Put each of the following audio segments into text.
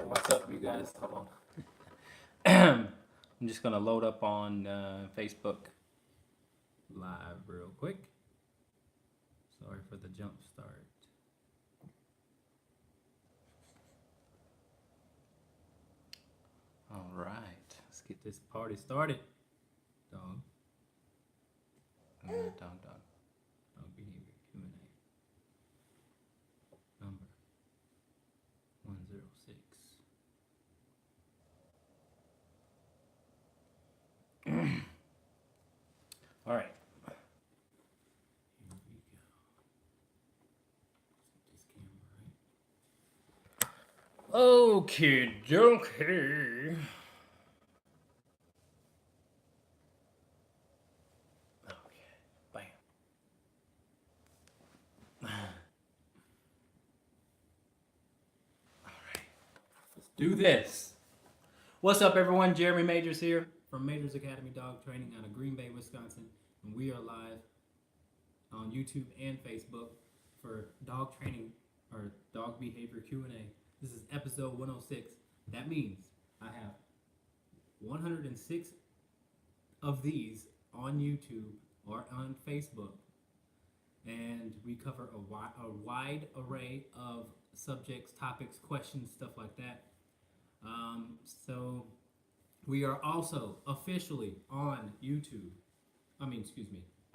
What's up, you guys? Hold on. I'm just gonna load up on Facebook Live real quick. Sorry for the jump start. All right, let's get this party started. Dog. Dog behavior Q&A. Number 106. All right. Here we go. This camera, right? Okay, dokie. Okay, bam. All right, let's do this. What's up, everyone? Jeremy Majors here from Majors Academy Dog Training out of Green Bay, Wisconsin, and we are live on YouTube and Facebook for dog training or dog behavior Q&A. This is episode 106. That means I have 106 of these on YouTube or on Facebook, and we cover a wide array of subjects, topics, questions, stuff like that. So we are also officially on YouTube.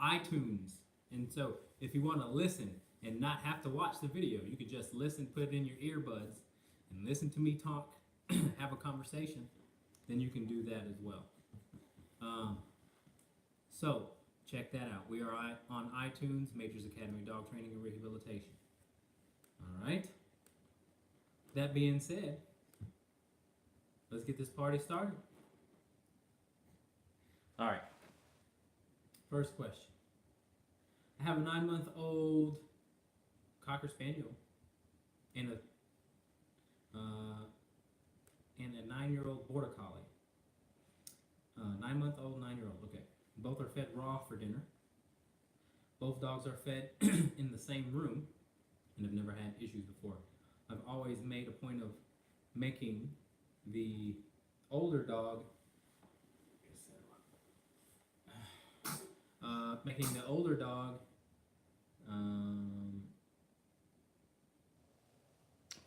iTunes. And so if you want to listen and not have to watch the video, you could just listen, put it in your earbuds, and listen to me talk, have a conversation. Then you can do that as well. So check that out. We are on iTunes, Majors Academy Dog Training and Rehabilitation. All right. That being said, let's get this party started. All right. First question. I have a 9-month-old Cocker Spaniel and a 9-year-old Border Collie. 9-month-old, 9-year-old. Okay. Both are fed raw for dinner. Both dogs are fed in the same room and have never had issues before. I've always made a point of making the older dog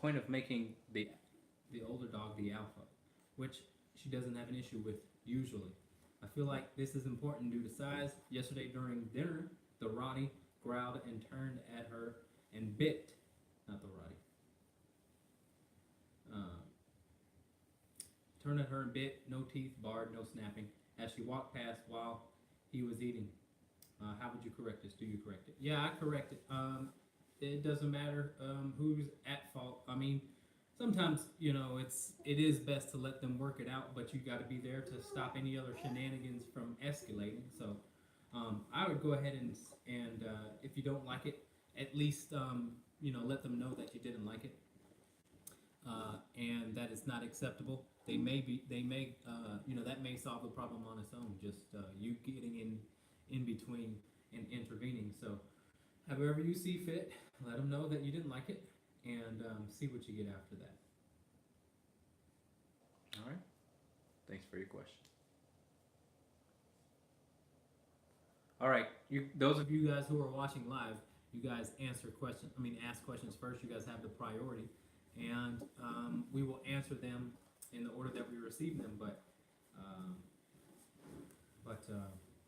point of making the older dog the alpha, which she doesn't have an issue with usually. I feel like this is important due to size. Yesterday during dinner, the Rottie growled and turned at her and bit, not the Rottie. Turned at her and bit, no teeth, barred, no snapping, as she walked past while he was eating. How would you correct this? Do you correct it? Yeah, I correct it. It doesn't matter who's at fault. I mean, sometimes, it is best to let them work it out, but you got to be there to stop any other shenanigans from escalating. So I would go ahead and if you don't like it, at least let them know that you didn't like it and that it's not acceptable. That may solve the problem on its own. Just you getting in between and intervening. So however you see fit, let them know that you didn't like it, and see what you get after that. All right. Thanks for your question. All right. Those of you guys who are watching live, you guys ask questions first. You guys have the priority, and we will answer them in the order that we receive them. But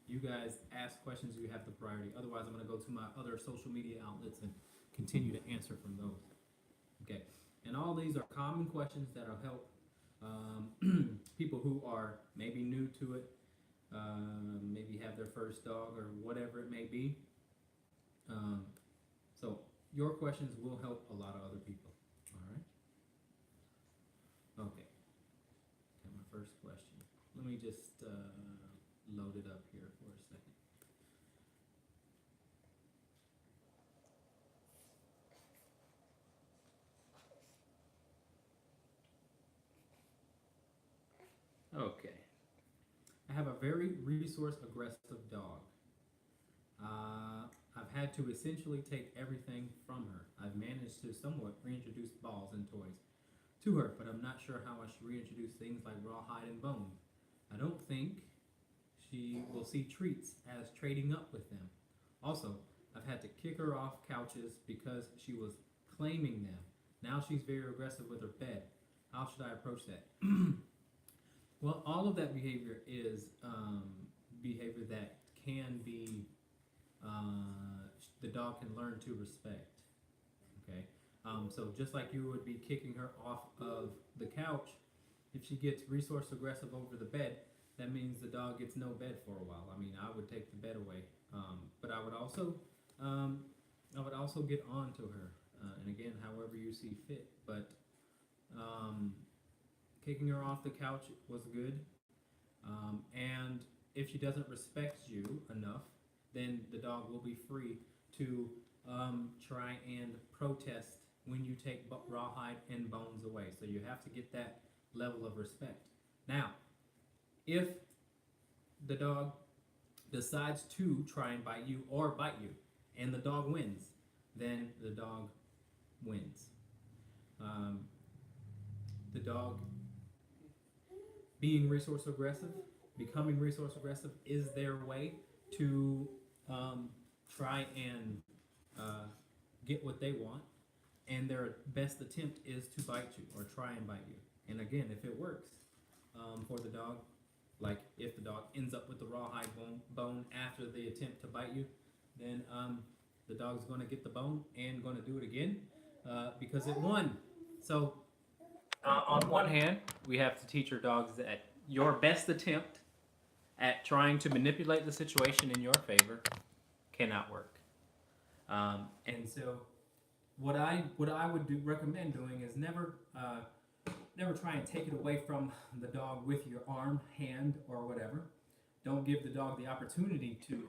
you guys ask questions, you have the priority. Otherwise, I'm going to go to my other social media outlets and continue to answer from those. Okay, and all these are common questions that will help people who are maybe new to it, maybe have their first dog or whatever it may be. So your questions will help a lot of other people. All right. Okay. Got my first question. Let me just load it up here for a second. Okay. I have a very resource aggressive dog. I've had to essentially take everything from her. I've managed to somewhat reintroduce balls and toys. to her, but I'm not sure how I should reintroduce things like rawhide and bone. I don't think she will see treats as trading up with them. Also, I've had to kick her off couches because she was claiming them. Now she's very aggressive with her bed. How should I approach that? Well, all of that behavior is behavior that can be, the dog can learn to respect. Okay? So just like you would be kicking her off of the couch, if she gets resource aggressive over the bed, that means the dog gets no bed for a while. I mean, I would take the bed away, but I would also get on to her, and again, however you see fit. But kicking her off the couch was good, and if she doesn't respect you enough, then the dog will be free to try and protest when you take rawhide and bones away. So you have to get that level of respect. Now, if the dog decides to try and bite you or bite you, and the dog wins, then the dog wins. The dog being resource aggressive, becoming resource aggressive, is their way to try and get what they want, and their best attempt is to bite you or try and bite you. And again, if it works for the dog, like if the dog ends up with the rawhide bone after the attempt to bite you, then the dog's going to get the bone and going to do it again because it won. So on one hand, we have to teach our dogs that your best attempt at trying to manipulate the situation in your favor cannot work. And so what I would recommend doing is never try and take it away from the dog with your arm, hand, or whatever. Don't give the dog the opportunity to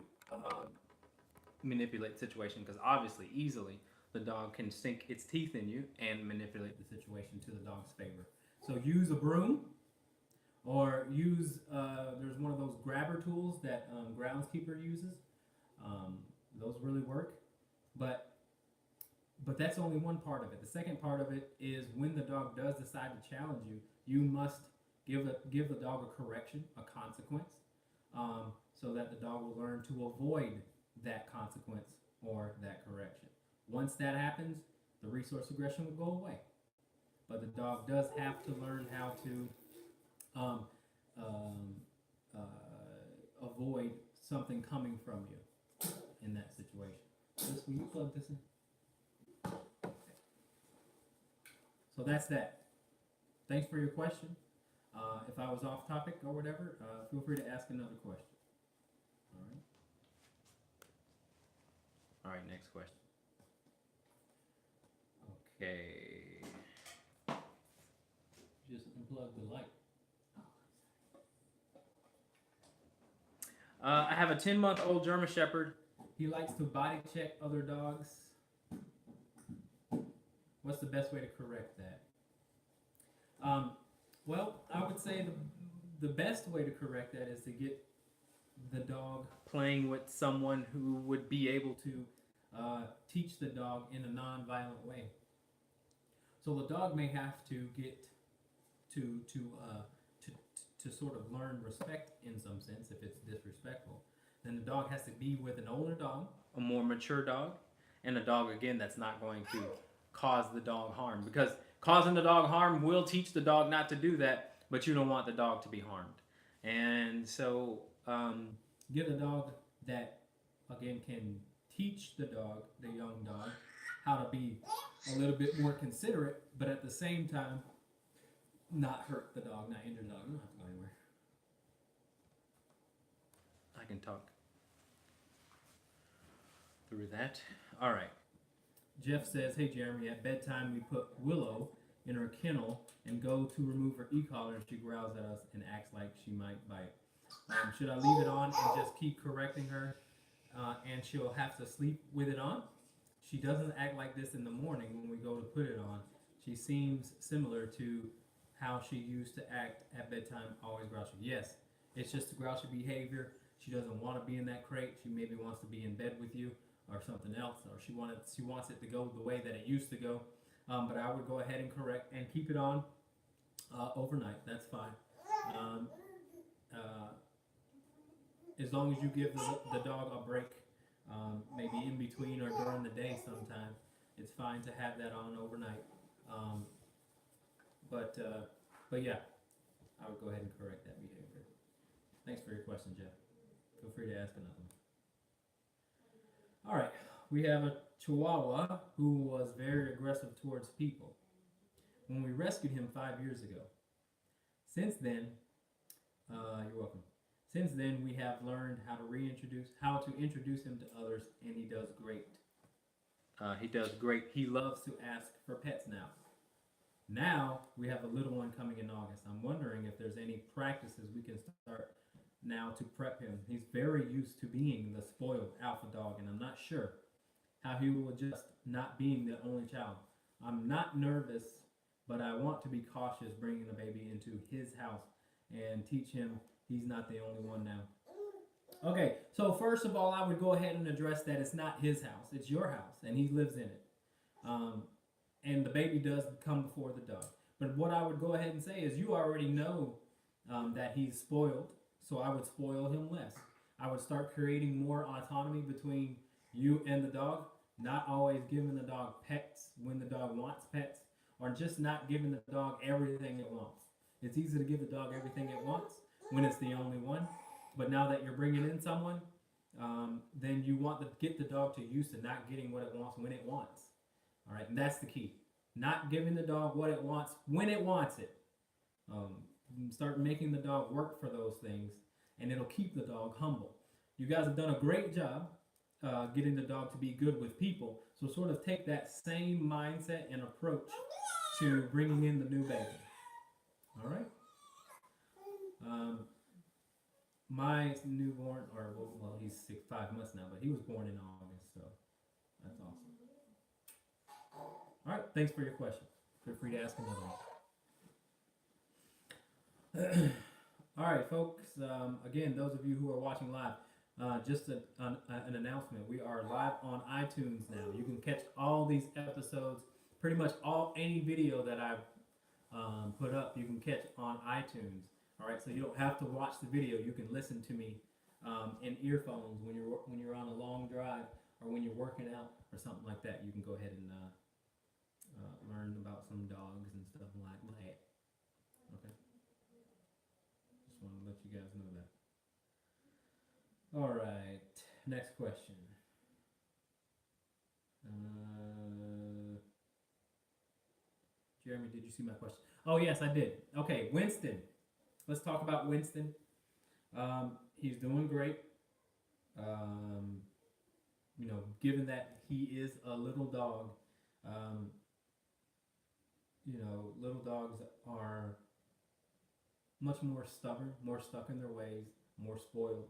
manipulate the situation, because obviously, easily, the dog can sink its teeth in you and manipulate the situation to the dog's favor. So use a broom, or use, there's one of those grabber tools that groundskeeper uses. Those really work, but that's only one part of it. The second part of it is when the dog does decide to challenge you, you must give the dog a correction, a consequence, so that the dog will learn to avoid that consequence or that correction. Once that happens, the resource aggression will go away. But the dog does have to learn how to avoid something coming from you in that situation. Will you plug this in? So that's that. Thanks for your question. If I was off topic or whatever, feel free to ask another question. All right. All right, next question. Okay. Just unplug the light. I have a 10-month-old German Shepherd. He likes to body check other dogs. What's the best way to correct that? Well, I would say the best way to correct that is to get the dog playing with someone who would be able to teach the dog in a non-violent way. So the dog may have to get to sort of learn respect in some sense if it's disrespectful. Then the dog has to be with an older dog, a more mature dog, and a dog, again, that's not going to cause the dog harm, because causing the dog harm will teach the dog not to do that, but you don't want the dog to be harmed. And so get a dog that, again, can teach the dog, the young dog, how to be a little bit more considerate, but at the same time not hurt the dog, not injure the dog. You don't have to go anywhere. I can talk through that. All right. Jeff says, hey Jeremy, at bedtime we put Willow in her kennel and go to remove her e-collar, and she growls at us and acts like she might bite. Should I leave it on and just keep correcting her and she'll have to sleep with it on? She doesn't act like this in the morning when we go to put it on. She seems similar to how she used to act at bedtime, always grouchy. Yes, it's just a grouchy behavior. She doesn't want to be in that crate. She maybe wants to be in bed with you or something else, or she wants it to go the way that it used to go. but I would go ahead and correct and keep it on overnight. That's fine. Um, uh, as long as you give the dog a break, maybe in between or during the day sometime, it's fine to have that on overnight. Um, but uh, but yeah, I would go ahead and correct that behavior. Thanks for your question, Jeff. Feel free to ask another one. All right, we have a Chihuahua who was very aggressive towards people when we rescued him 5 years ago. Since then, you're welcome. Since then, we have learned how to introduce him to others, and he does great. He does great. He loves to ask for pets now. Now we have a little one coming in August. I'm wondering if there's any practices we can start now to prep him. He's very used to being the spoiled alpha dog, and I'm not sure how he will adjust not being the only child. I'm not nervous, but I want to be cautious bringing the baby into his house and teach him he's not the only one now. Okay, so first of all, I would go ahead and address that it's not his house, it's your house, and he lives in it. Um, and the baby does come before the dog. But what I would go ahead and say is you already know that he's spoiled, so I would spoil him less. I would start creating more autonomy between you and the dog, not always giving the dog pets when the dog wants pets, or just not giving the dog everything it wants. It's easy to give the dog everything it wants when it's the only one, but now that you're bringing in someone, then you want to get the dog to used to not getting what it wants when it wants. All right, and that's the key. Not giving the dog what it wants when it wants it. Start making the dog work for those things, and it'll keep the dog humble. You guys have done a great job getting the dog to be good with people, so sort of take that same mindset and approach to bringing in the new baby. All right? My newborn, or well, he's 5 months now, but he was born in August, so that's awesome. All right, thanks for your question. Feel free to ask another one. All right, folks. Again, those of you who are watching live, just an announcement. We are live on iTunes now. You can catch all these episodes, pretty much any video that I've put up, you can catch on iTunes. All right, so you don't have to watch the video. You can listen to me in earphones when you're on a long drive or when you're working out or something like that. You can go ahead and learn about some dogs and stuff like that. Okay. Just want to let you guys know that. All right. Next question. Jeremy, did you see my question? Oh, yes, I did. Okay, Winston. Let's talk about Winston. He's doing great. Given that he is a little dog, little dogs are much more stubborn, more stuck in their ways, more spoiled,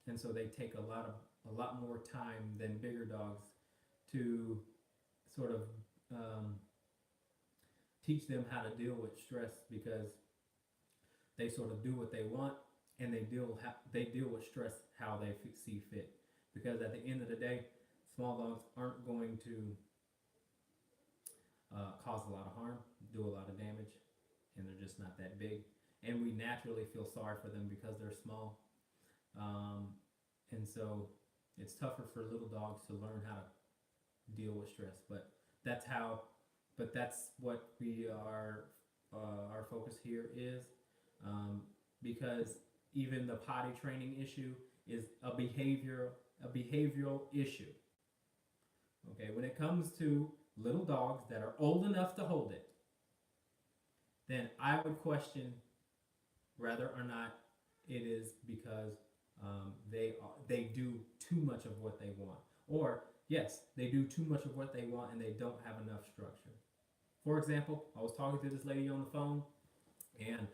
and so they take a lot more time than bigger dogs to sort of teach them how to deal with stress, because they sort of do what they want, and they deal with stress how they see fit. Because at the end of the day, small dogs aren't going to cause a lot of harm, do a lot of damage, and they're just not that big. And we naturally feel sorry for them because they're small. And so it's tougher for little dogs to learn how to deal with stress. But that's what we are, our focus here is. Because even the potty training issue is a behavioral issue. Okay, when it comes to little dogs that are old enough to hold it, then I would question whether or not it is because they do too much of what they want, or yes, they do too much of what they want and they don't have enough structure. For example, I was talking to this lady on the phone, and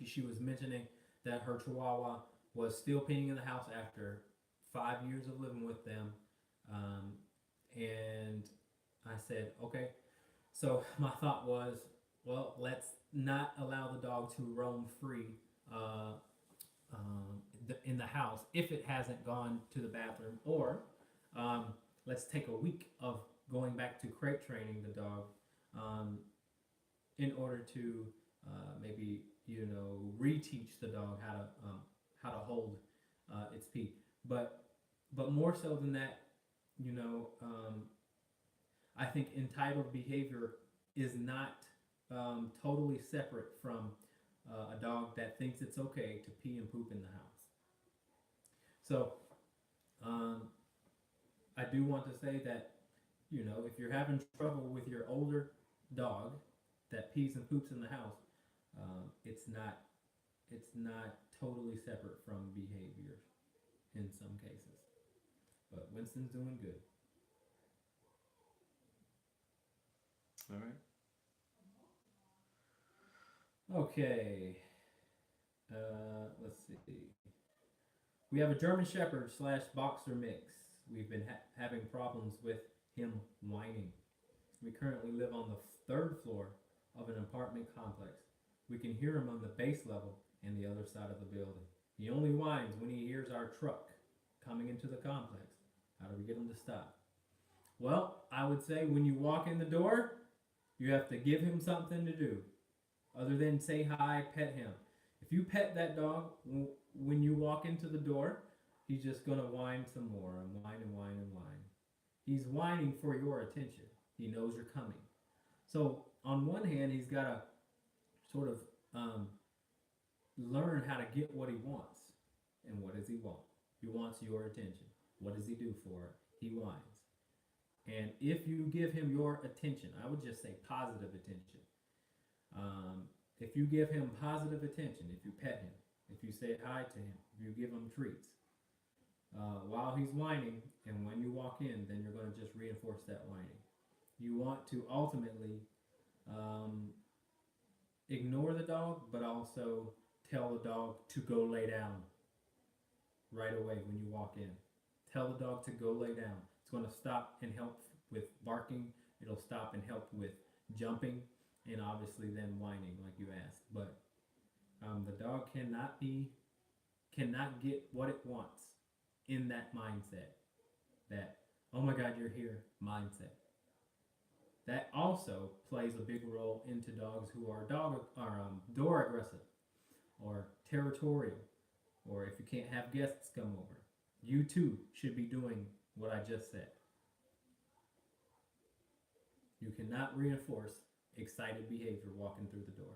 she was mentioning that her Chihuahua was still peeing in the house after 5 years of living with them. And I said, okay. So my thought was, well, let's not allow the dog to roam free in the house if it hasn't gone to the bathroom, or let's take a week of going back to crate training the dog, um, in order to maybe reteach the dog how to hold its pee. But more so than that, you know, I think entitled behavior is not totally separate from a dog that thinks it's okay to pee and poop in the house. So um, I do want to say that, if you're having trouble with your older dog that pees and poops in the house, it's not totally separate from behavior in some cases. But Winston's doing good. All right. Okay. Let's see. We have a German Shepherd slash Boxer mix. We've been having problems with him whining. We currently live on the third floor of an apartment complex. We can hear him on the base level and the other side of the building. He only whines when he hears our truck coming into the complex. How do we get him to stop? Well, I would say when you walk in the door, you have to give him something to do other than say hi, pet him. If you pet that dog when you walk into the door, he's just going to whine some more and whine and whine and whine. He's whining for your attention. He knows you're coming. So on one hand, he's got to sort of learn how to get what he wants. And what does he want? He wants your attention. What does he do for it? He whines. And if you give him your attention, I would just say positive attention. If you give him positive attention, if you pet him, if you say hi to him, if you give him treats, while he's whining, and when you walk in, then you're going to just reinforce that whining. You want to ultimately ignore the dog, but also tell the dog to go lay down right away when you walk in. Tell the dog to go lay down. It's going to stop and help with barking. It'll stop and help with jumping, and obviously then whining like you asked. But the dog cannot get what it wants in that mindset. That, oh my God, you're here mindset. That also plays a big role into dogs who are door aggressive or territorial, or if you can't have guests come over. You too should be doing what I just said. You cannot reinforce excited behavior walking through the door,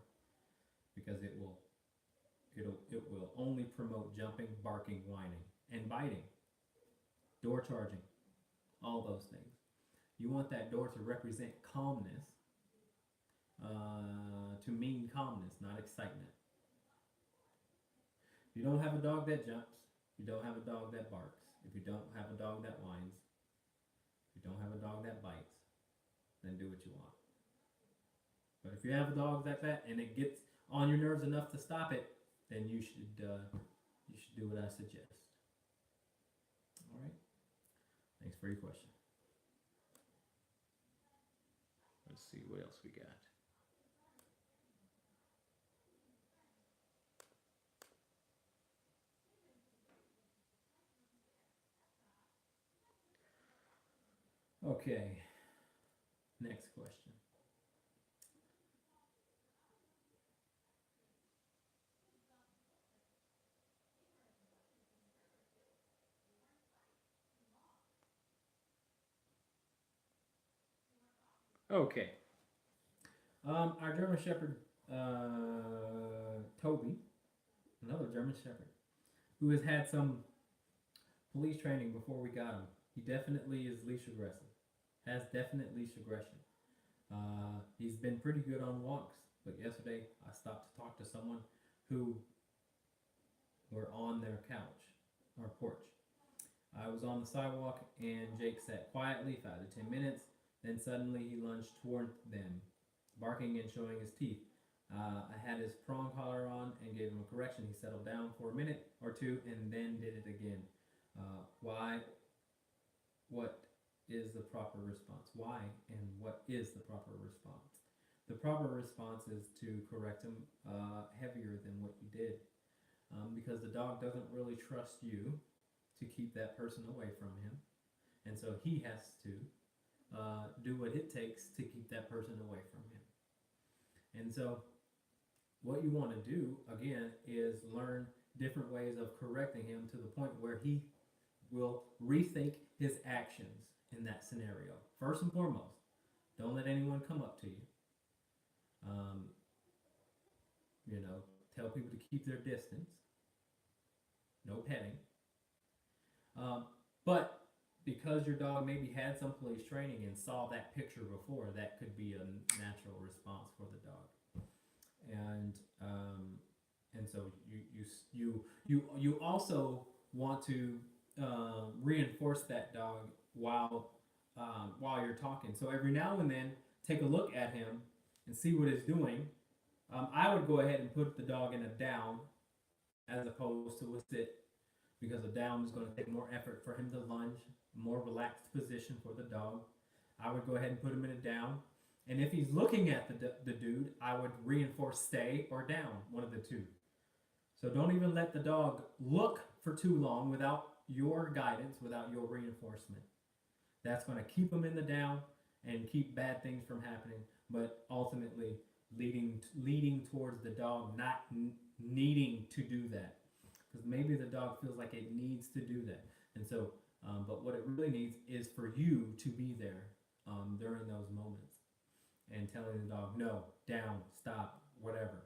because it will only promote jumping, barking, whining, and biting, door charging, all those things. You want that door to represent calmness, to mean calmness, not excitement. If you don't have a dog that jumps, if you don't have a dog that barks, if you don't have a dog that whines, if you don't have a dog that bites, then do what you want. But if you have a dog like that and it gets on your nerves enough to stop it, then you should do what I suggest. All right. Thanks for your question. Let's see what else we got. Okay. Next question. Okay. Our German Shepherd, Toby, another German Shepherd, who has had some police training before we got him. He definitely is leash aggressive, has definite leash aggression. He's been pretty good on walks, but yesterday I stopped to talk to someone who were on their couch or porch. I was on the sidewalk and Jake sat quietly 5 to 10 minutes. Then suddenly he lunged toward them, barking and showing his teeth. I had his prong collar on and gave him a correction. He settled down for a minute or two and then did it again. Why? What is the proper response? Why and what is the proper response? The proper response is to correct him heavier than what you did, because the dog doesn't really trust you to keep that person away from him, and so he has to do what it takes to keep that person away from him. And so, what you want to do again is learn different ways of correcting him to the point where he will rethink his actions in that scenario. First and foremost, don't let anyone come up to you. Um, tell people to keep their distance. No petting. But because your dog maybe had some police training and saw that picture before, that could be a natural response for the dog. And so you also want to reinforce that dog while you're talking. So every now and then, take a look at him and see what it's doing. I would go ahead and put the dog in a down as opposed to a sit, because a down is going to take more effort for him to lunge, more relaxed position for the dog. I would go ahead and put him in a down. And if he's looking at the dude, I would reinforce stay or down, one of the two. So don't even let the dog look for too long without your guidance, without your reinforcement. That's going to keep him in the down and keep bad things from happening, but ultimately leading towards the dog not needing to do that. Because maybe the dog feels like it needs to do that. And so, but what it really needs is for you to be there during those moments and telling the dog, no, down, stop, whatever.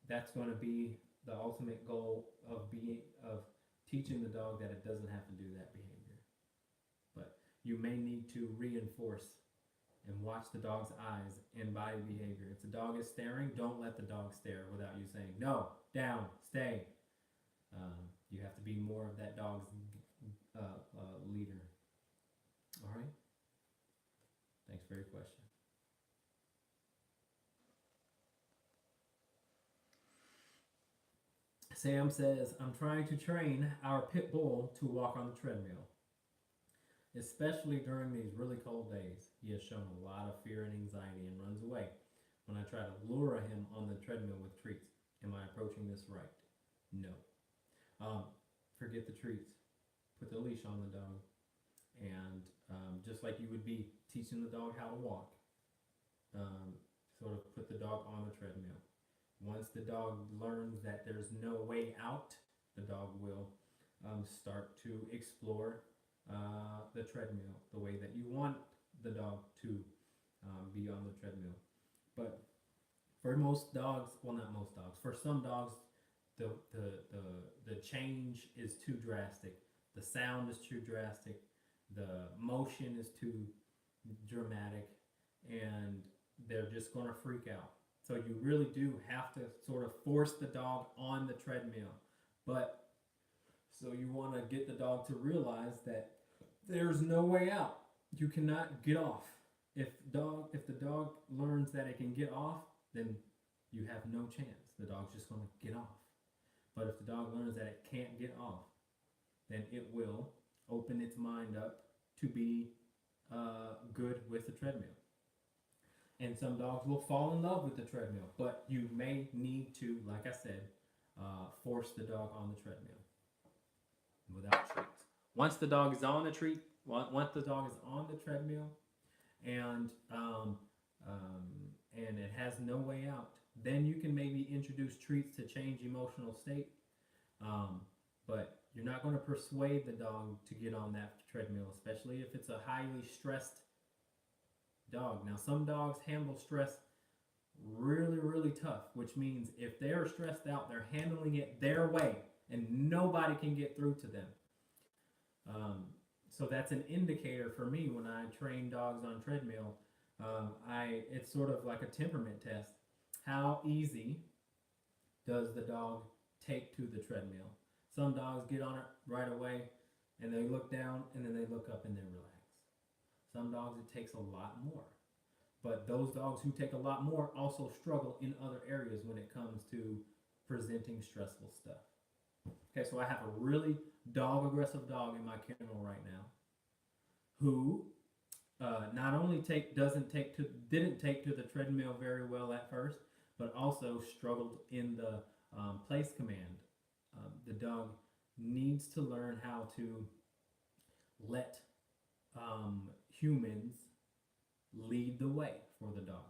That's going to be the ultimate goal of teaching the dog that it doesn't have to do that behavior. But you may need to reinforce and watch the dog's eyes and body behavior. If the dog is staring, don't let the dog stare without you saying, no, down, stay. You have to be more of that dog's leader. All right? Thanks for your question. Sam says, I'm trying to train our pit bull to walk on the treadmill, especially during these really cold days. He has shown a lot of fear and anxiety and runs away when I try to lure him on the treadmill with treats. Am I approaching this right? No. Forget the treats. Put the leash on the dog. And just like you would be teaching the dog how to walk, sort of put the dog on the treadmill. Once the dog learns that there's no way out, the dog will start to explore the treadmill the way that you want the dog to be on the treadmill. But for most dogs, well, not most dogs, for some dogs, the change is too drastic. The sound is too drastic. The motion is too dramatic, and they're just going to freak out. So you really do have to sort of force the dog on the treadmill. But so you want to get the dog to realize that there's no way out. You cannot get off. If the dog learns that it can get off, then you have no chance. The dog's just going to get off. But if the dog learns that it can't get off, then it will open its mind up to be good with the treadmill. And some dogs will fall in love with the treadmill, but you may need to, like I said, force the dog on the treadmill without treats. Once the dog is on the treadmill, and it has no way out, then you can maybe introduce treats to change emotional state. But you're not going to persuade the dog to get on that treadmill, especially if it's a highly stressed dog. Now, some dogs handle stress really, really tough, which means if they're stressed out, they're handling it their way, and nobody can get through to them. So that's an indicator for me when I train dogs on treadmill. It's sort of like a temperament test. How easy does the dog take to the treadmill? Some dogs get on it right away, and they look down, and then they look up and they relax. Some dogs, it takes a lot more. But those dogs who take a lot more also struggle in other areas when it comes to presenting stressful stuff. Okay, so I have a really aggressive dog in my kennel right now who not only didn't take to the treadmill very well at first, but also struggled in the place command. The dog needs to learn how to let humans lead the way for the dog.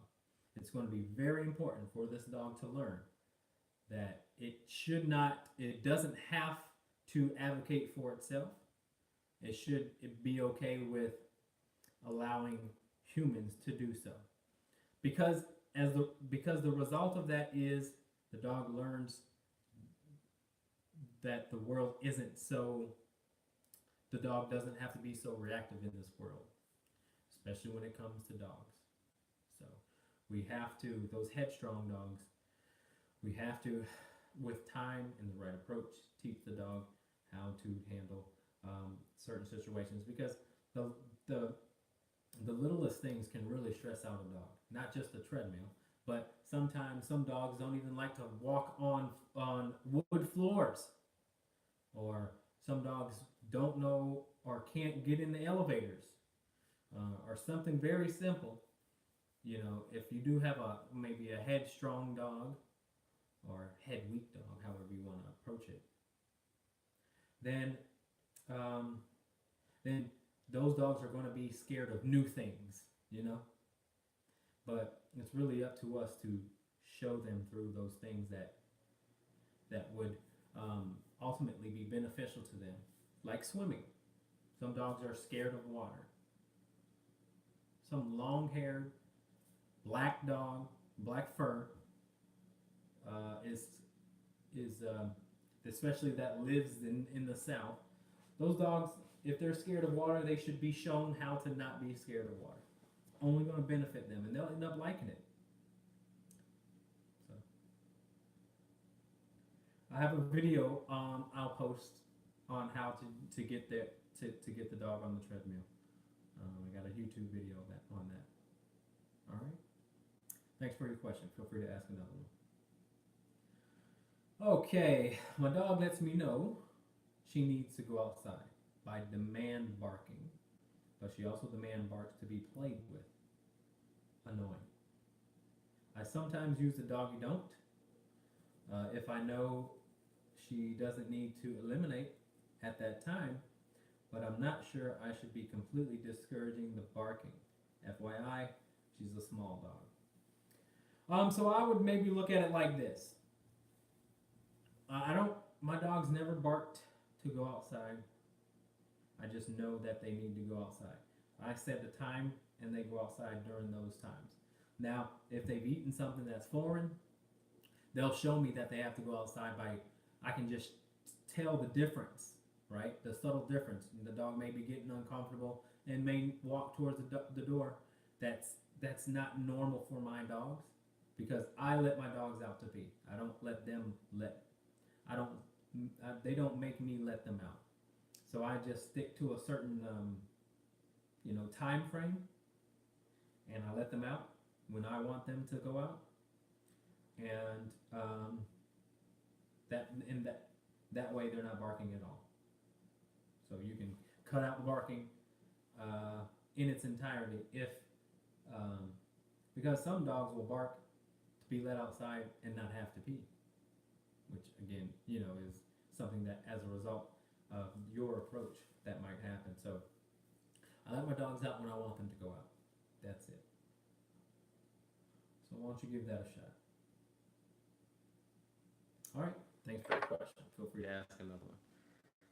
It's going to be very important for this dog to learn that it doesn't have to advocate for itself. It be okay with allowing humans to do so. Because because the result of that is the dog learns that the world isn't so the dog doesn't have to be so reactive in this world, especially when it comes to dogs. So we have to, those headstrong dogs, we have to, with time and the right approach, teach the dog how to handle certain situations, because the littlest things can really stress out a dog. Not just the treadmill, but sometimes some dogs don't even like to walk on wood floors, or some dogs don't know or can't get in the elevators, or something very simple. You know, if you do have maybe a headstrong dog or head weak dog, however you want to approach it, then those dogs are going to be scared of new things, you know. But it's really up to us to show them through those things that would ultimately be beneficial to them, like swimming. Some dogs are scared of water. Some long-haired black dog, black fur, is especially that lives in the South. Those dogs, if they're scared of water, they should be shown how to not be scared of water. It's only going to benefit them, and they'll end up liking it. So, I have a video I'll post on how to get to get the dog on the treadmill. I got a YouTube video on that. All right. Thanks for your question. Feel free to ask another one. Okay, my dog lets me know she needs to go outside by demand barking, but she also demand barks to be played with. Annoying. I sometimes use the doggy don't if I know she doesn't need to eliminate at that time, but I'm not sure I should be completely discouraging the barking. FYI, she's a small dog. So I would maybe look at it like this. My dog's never barked to go outside. I just know that they need to go outside. I set the time and they go outside during those times. Now, if they've eaten something that's foreign, they'll show me that they have to go outside I can just tell the difference, right? The subtle difference. And the dog may be getting uncomfortable and may walk towards the door. That's not normal for my dogs, because I let my dogs out to pee. I don't let them they don't make me let them out. So I just stick to a certain time frame, and I let them out when I want them to go out, and that way they're not barking at all. So you can cut out barking in its entirety because some dogs will bark to be let outside and not have to pee, which again, is something that as a result of your approach that might happen. So I let my dogs out when I want them to go out. That's it. So why don't you give that a shot? All right. Thanks for the question. Feel free to ask another one.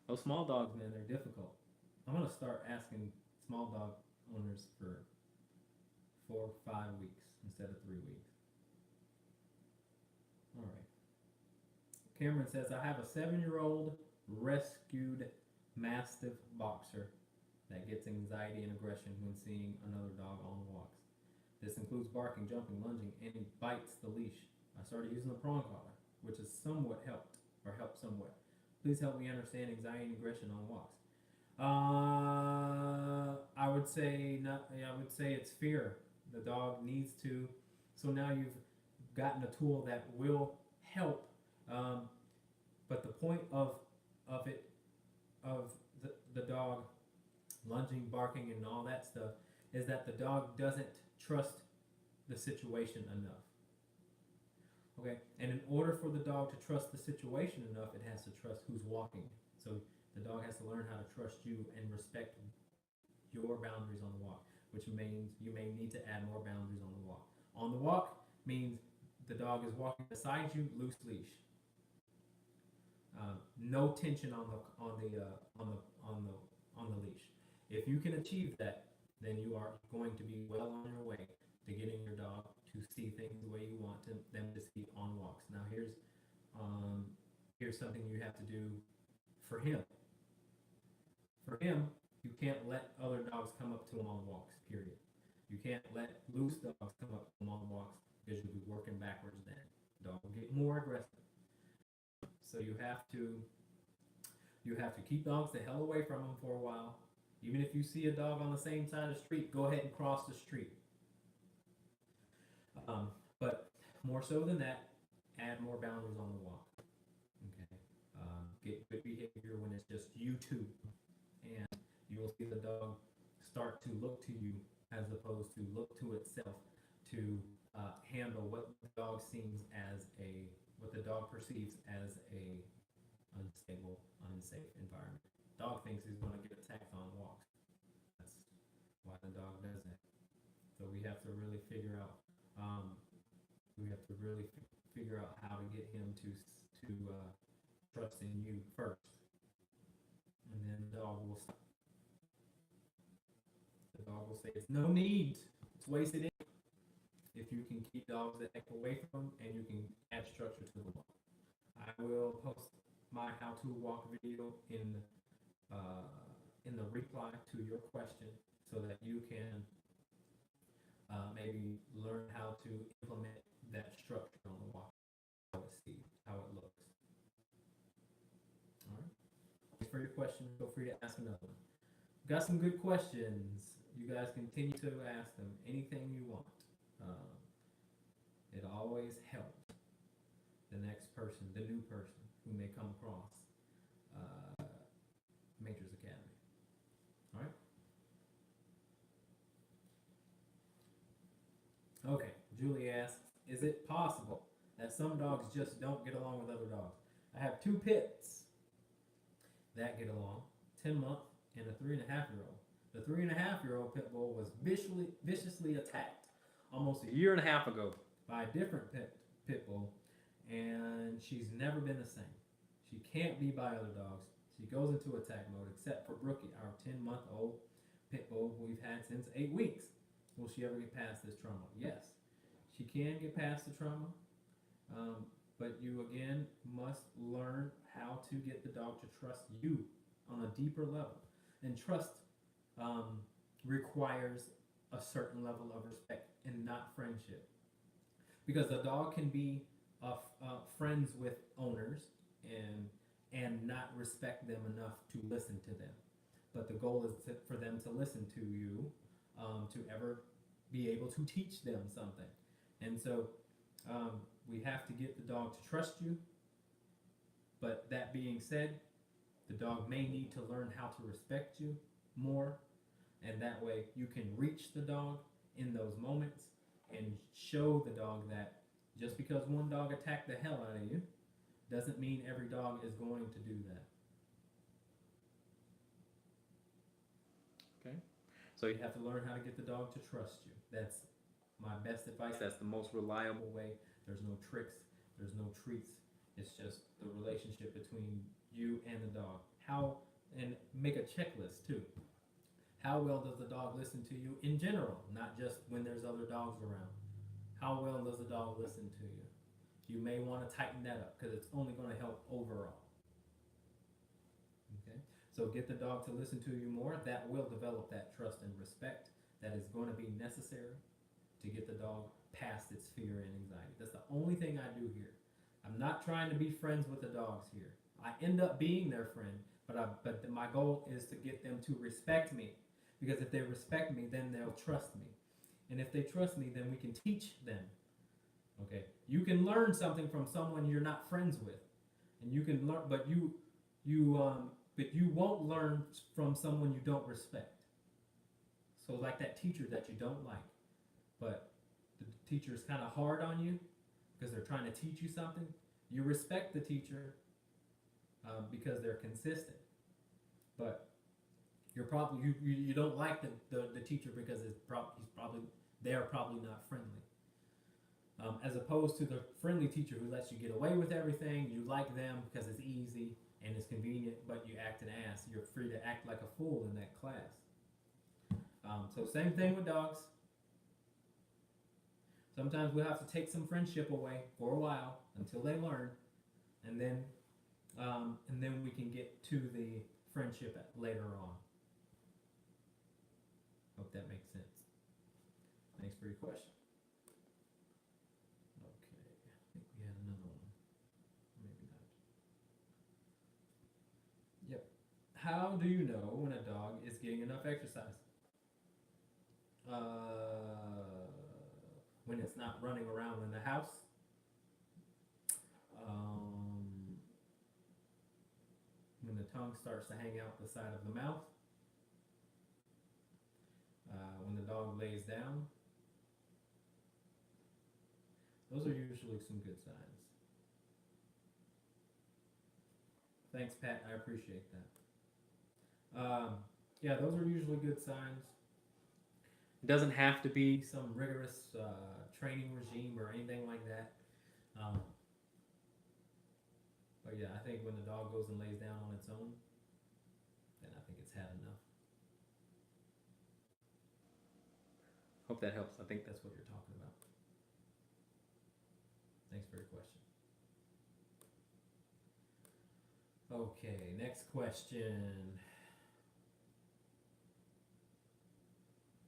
Those small dogs, man, they're difficult. I'm going to start asking small dog owners for 4 or 5 weeks instead of 3 weeks. All right. Cameron says, I have a 7-year-old rescued Mastiff boxer that gets anxiety and aggression when seeing another dog on walks. This includes barking, jumping, lunging, and he bites the leash. I started using the prong collar, which has somewhat helped somewhat. Please help me understand anxiety and aggression on walks. I would say it's fear. The dog needs to. So now you've gotten a tool that will help. But the point of the dog lunging, barking, and all that stuff is that the dog doesn't trust the situation enough. Okay, and in order for the dog to trust the situation enough, it has to trust who's walking. So the dog has to learn how to trust you and respect your boundaries on the walk, which means you may need to add more boundaries on the walk. On the walk means the dog is walking beside you, loose leash. No tension on the leash. If you can achieve that, then you are going to be well on your way to getting your dog to see things the way you want them to see on walks. Now here's something you have to do for him. For him, you can't let other dogs come up to him on walks, period. You can't let loose dogs come up to him on walks because you'll be working backwards then. The dog will get more aggressive. So you have to keep dogs the hell away from him for a while. Even if you see a dog on the same side of the street, go ahead and cross the street. But more so than that, add more boundaries on the walk. Okay. Get good behavior when it's just you two, and you will see the dog start to look to you as opposed to look to itself to handle what the dog perceives as a unstable, unsafe environment. Dog thinks he's going to get attacked on walks. That's why the dog does that. So we have to really figure out. How to get him to trust in you first, and then the dog will stop. The dog will say, "It's no need. It's wasted in." If you can keep dogs the heck away from them, and you can add structure to the walk. I will post my how-to walk video in the reply to your question, so that you can maybe learn how to implement that structure on the walk, how it looks. All right. Thanks for your question. Feel free to ask another one. Got some good questions. You guys continue to ask them anything you want. It always helps the next person, the new person who may come across Majors Academy. All right. Okay. Julie asks, is it possible that some dogs just don't get along with other dogs? I have 2 pits that get along, 10-month and a 3.5-year-old. The 3.5-year-old pit bull was viciously attacked almost a year and a half ago by a different pit bull, and she's never been the same. She can't be by other dogs. She goes into attack mode, except for Brookie, our 10-month-old pit bull who we've had since 8 weeks. Will she ever get past this trauma? Yes, she can get past the trauma, but you again must learn how to get the dog to trust you on a deeper level. And trust requires a certain level of respect and not friendship. Because the dog can be friends with owners and not respect them enough to listen to them. But the goal is for them to listen to you, to ever be able to teach them something. And so we have to get the dog to trust you. But that being said, the dog may need to learn how to respect you more. And that way you can reach the dog in those moments and show the dog that just because one dog attacked the hell out of you doesn't mean every dog is going to do that. Okay? So you have to learn how to get the dog to trust you. That's my best advice. That's the most reliable way. There's no tricks. There's no treats. It's just the relationship between you and the dog. And make a checklist too. How well does the dog listen to you in general, not just when there's other dogs around? How well does the dog listen to you? You may want to tighten that up because it's only going to help overall. Okay? So get the dog to listen to you more. That will develop that trust and respect that is going to be necessary to get the dog past its fear and anxiety. That's the only thing I do here. I'm not trying to be friends with the dogs here. I end up being their friend, but my goal is to get them to respect me. Because if they respect me, then they'll trust me. And if they trust me, then we can teach them. Okay? You can learn something from someone you're not friends with. And you can learn, but you won't learn from someone you don't respect. So like that teacher that you don't like, but the teacher is kind of hard on you because they're trying to teach you something. You respect the teacher because they're consistent. But you don't like the teacher because they're probably not friendly. As opposed to the friendly teacher who lets you get away with everything. You like them because it's easy and it's convenient, but you act an ass. You're free to act like a fool in that class. So same thing with dogs. Sometimes we'll have to take some friendship away for a while until they learn, and then we can get to the friendship later on. Hope that makes sense. Thanks for your question. Okay, I think we had another one. Maybe not. Yep. How do you know when a dog is getting enough exercise? When it's not running around in the house. When the tongue starts to hang out the side of the mouth. When the dog lays down. Those are usually some good signs. Thanks, Pat. I appreciate that. Yeah, those are usually good signs. It doesn't have to be some rigorous training regime or anything like that. But yeah, I think when the dog goes and lays down on its own, then I think it's had enough. Hope that helps. I think that's what you're talking about. Thanks for your question. Okay, next question.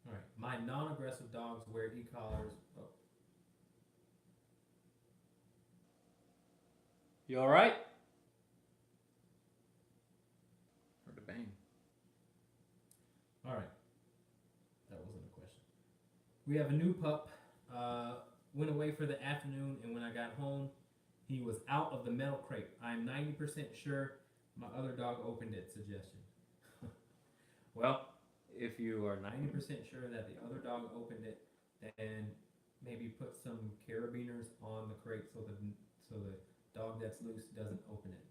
All right, my non-aggressive dogs wear e-collars. Oh. You all right? Heard a bang. All right, that wasn't a question. We have a new pup. Went away for the afternoon, and when I got home, he was out of the metal crate. I'm 90% sure my other dog opened it. Suggestion. Well, if you are 90% sure that the other dog opened it, then maybe put some carabiners on the crate so the dog that's loose doesn't open it.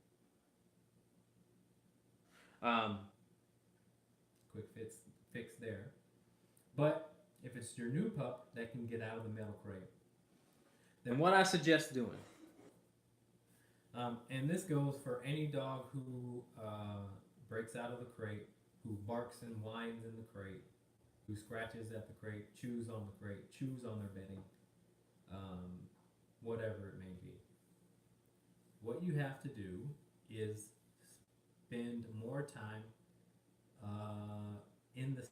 Quick fix there. But if it's your new pup that can get out of the metal crate, then what I suggest doing, and this goes for any dog who breaks out of the crate, who barks and whines in the crate, who scratches at the crate, chews on the crate, chews on their bedding, whatever it may be. What you have to do is spend more time in the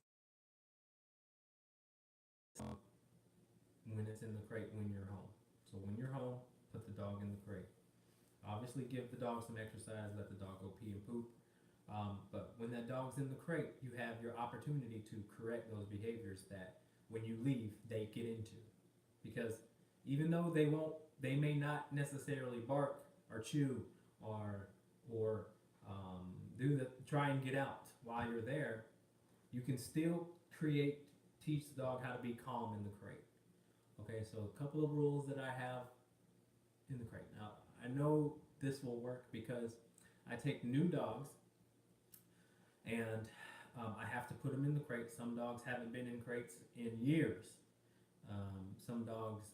when it's in the crate when you're home. So when you're home, put the dog in the crate. Obviously give the dog some exercise, let the dog go pee and poop. But when that dog's in the crate, you have your opportunity to correct those behaviors that when you leave, they get into. Because even though they may not necessarily bark or chew or try and get out while you're there, you can still teach the dog how to be calm in the crate. Okay, so a couple of rules that I have in the crate. Now, I know this will work because I take new dogs and I have to put them in the crate. Some dogs haven't been in crates in years. Some dogs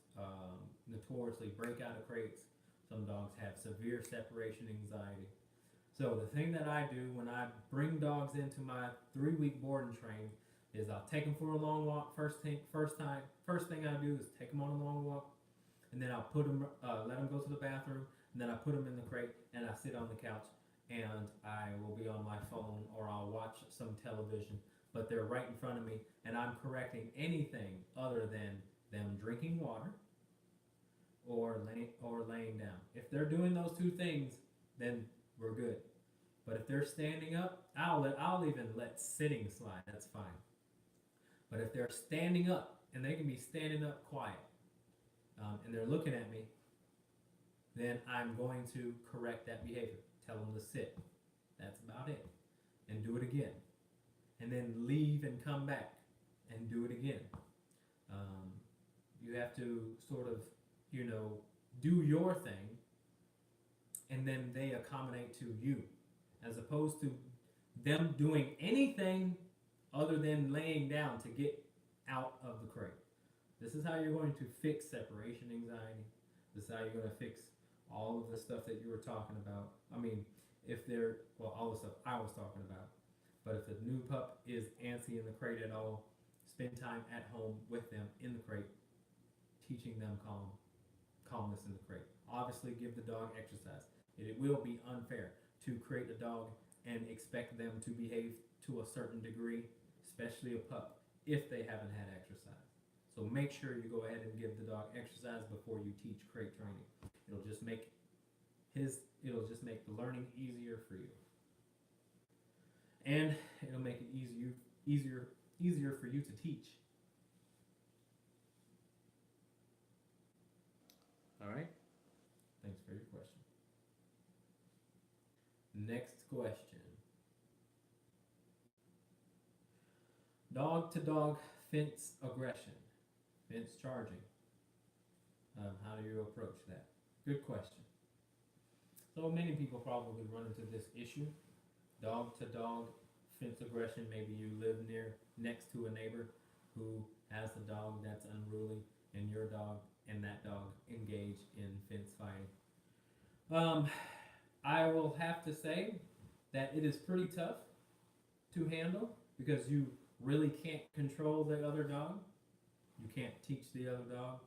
notoriously break out of crates. Some dogs have severe separation anxiety. So the thing that I do when I bring dogs into my 3-week board and train is I'll take them for a long walk. First thing I do is take them on a long walk, and then I'll let them go to the bathroom, and then I put them in the crate, and I sit on the couch, and I will be on my phone or I'll watch some television, but they're right in front of me, and I'm correcting anything other than them drinking water or laying down. If they're doing those two things, then we're good. But if they're standing up, I'll even let sitting slide. That's fine. But if they're standing up, and they can be standing up quiet, and they're looking at me, then I'm going to correct that behavior. Tell them to sit. That's about it. And do it again. And then leave and come back and do it again. You have to sort of, do your thing, and then they accommodate to you, as opposed to them doing anything other than laying down to get out of the crate. This is how you're going to fix separation anxiety. This is how you're going to fix all of the stuff that you were talking about. I mean, if they're, well, all the stuff I was talking about. But if the new pup is antsy in the crate at all, spend time at home with them in the crate, teaching them calmness in the crate. Obviously, give the dog exercise. It will be unfair to create a dog and expect them to behave to a certain degree, especially a pup, if they haven't had exercise. So make sure you go ahead and give the dog exercise before you teach crate training. It'll just make the learning easier for you. And it'll make it easier for you to teach. All right? Thanks for your question. Next question. Dog to dog fence aggression. Fence charging. How do you approach that? Good question. So many people probably run into this issue. Dog to dog fence aggression. Maybe you live next to a neighbor who has a dog that's unruly, and your dog and that dog engage in fence fighting. I will have to say that it is pretty tough to handle because you really can't control the other dog. You can't teach the other dog.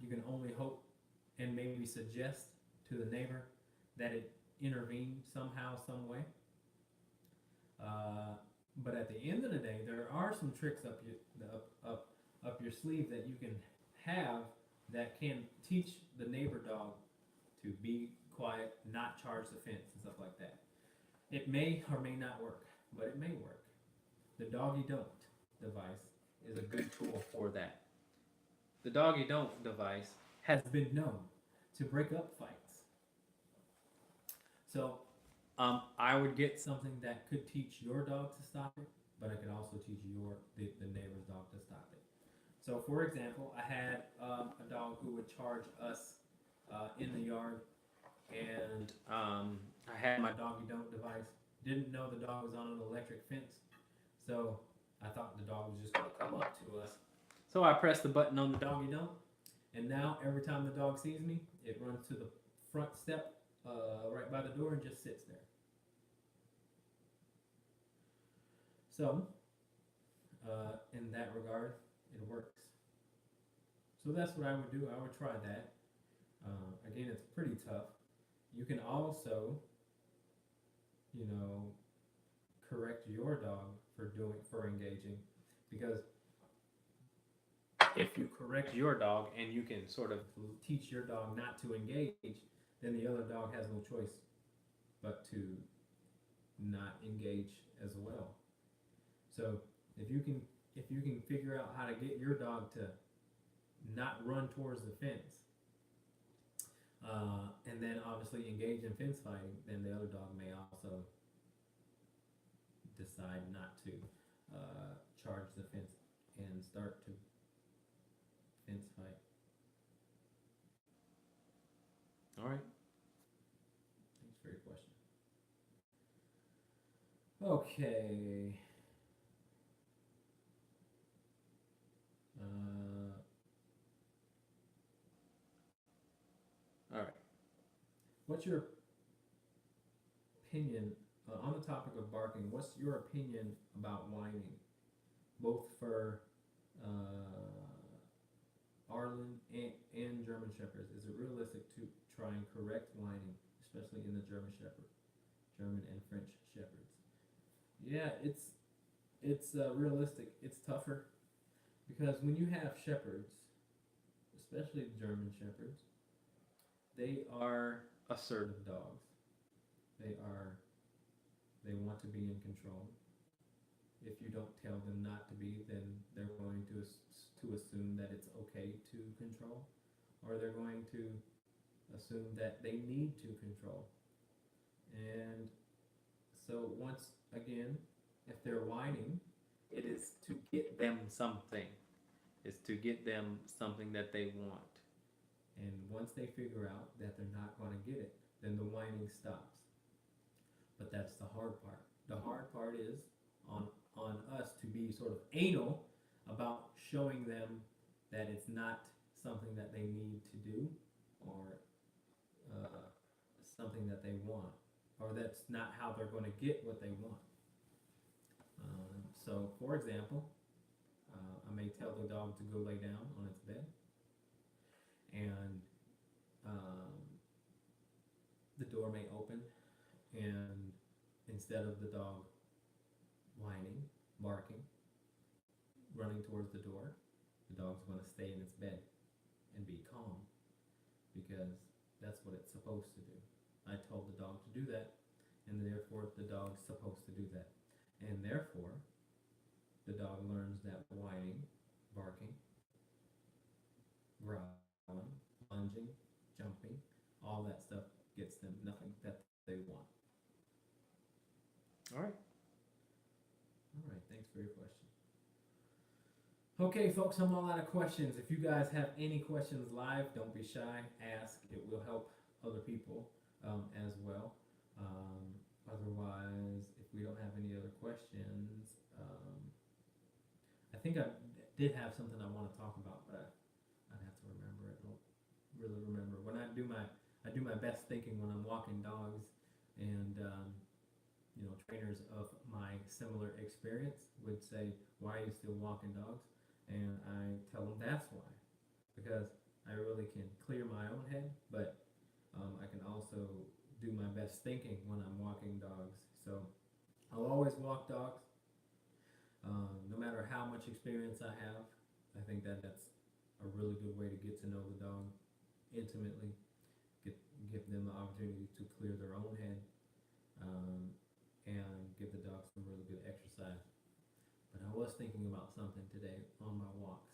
You can only hope and maybe suggest to the neighbor that it intervene somehow, some way. But at the end of the day, there are some tricks up your sleeve that you can have that can teach the neighbor dog to be quiet, not charge the fence and stuff like that. It may or may not work, but it may work. The doggy don't device is a good tool for that. The doggy don't device has been known to break up fights. So I would get something that could teach your dog to stop it, but I could also teach the neighbor's dog to stop it. So for example, I had a dog who would charge us in the yard, and I had my doggy don't device. Didn't know the dog was on an electric fence, so I thought the dog was just going to come up to us. So I pressed the button on the doggy don't, and now every time the dog sees me, it runs to the front step right by the door and just sits there. So, in that regard, it works. So that's what I would do. I would try that. Again, it's pretty tough. You can also, correct your dog for engaging, because if you correct your dog and you can sort of teach your dog not to engage, then the other dog has no choice but to not engage as well. So if you can figure out how to get your dog to not run towards the fence, and then obviously engage in fence fighting, then the other dog may also decide not to charge the fence and start to fence fight. All right. Thanks for your question. Okay. All right. What's your opinion on the topic of barking? What's your opinion about whining, both for Arlen and German Shepherds? Is it realistic to try and correct whining, especially in the German and French Shepherds? Yeah, it's realistic. It's tougher because when you have Shepherds, especially German Shepherds, they are assertive dogs. They want to be in control. If you don't tell them not to be, then they're going to assume that it's okay to control, or they're going to assume that they need to control. And so once again, if they're whining, it is to get them something. It's to get them something that they want. And once they figure out that they're not going to get it, then the whining stops. But that's the hard part. The hard part is on us to be sort of anal about showing them that it's not something that they need to do, or something that they want, or that's not how they're going to get what they want. So, for example, I may tell the dog to go lay down on its bed, and the door may open, and instead of the dog whining, barking, running towards the door, the dog's going to stay in its bed and be calm, because that's what it's supposed to do. I told the dog to do that, and therefore the dog's supposed to do that. And therefore, the dog learns that whining, barking, growling, lunging, jumping, all that stuff gets them nothing that they want. All right. All right, thanks for your question. Okay, folks, I'm all out of questions. If you guys have any questions live, don't be shy. Ask. It will help other people as well. Otherwise, if we don't have any other questions, I think I did have something I want to talk about, but I'd have to remember it. I don't really remember. When I do my best thinking when I'm walking dogs, and trainers of my similar experience would say, "Why are you still walking dogs?" And I tell them that's why, because I really can clear my own head, but I can also do my best thinking when I'm walking dogs. So I'll always walk dogs, no matter how much experience I have. I think that that's a really good way to get to know the dog intimately, give them the opportunity to clear their own head, and give the dog some really good exercise. But I was thinking about something today on my walks,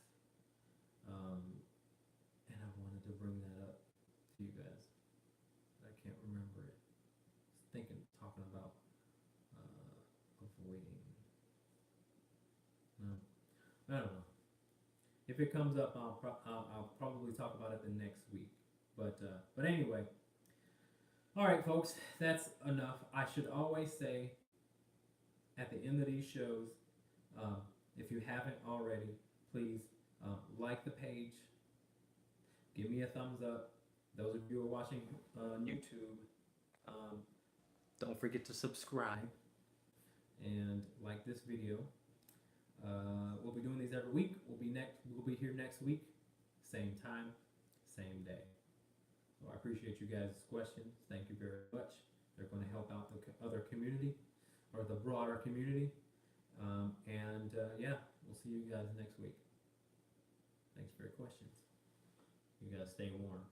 and I wanted to bring that up to you guys. I can't remember it. I was talking about avoiding. No, I don't know. If it comes up, I'll probably talk about it the next week. But anyway. All right, folks, that's enough. I should always say at the end of these shows, if you haven't already, please like the page, give me a thumbs up. Those of you who are watching on YouTube, don't forget to subscribe and like this video. We'll be doing these every week. We'll be here next week, same time, same day. So I appreciate you guys' questions. Thank you very much. They're going to help out the other community, or the broader community. Yeah, we'll see you guys next week. Thanks for your questions. You guys stay warm.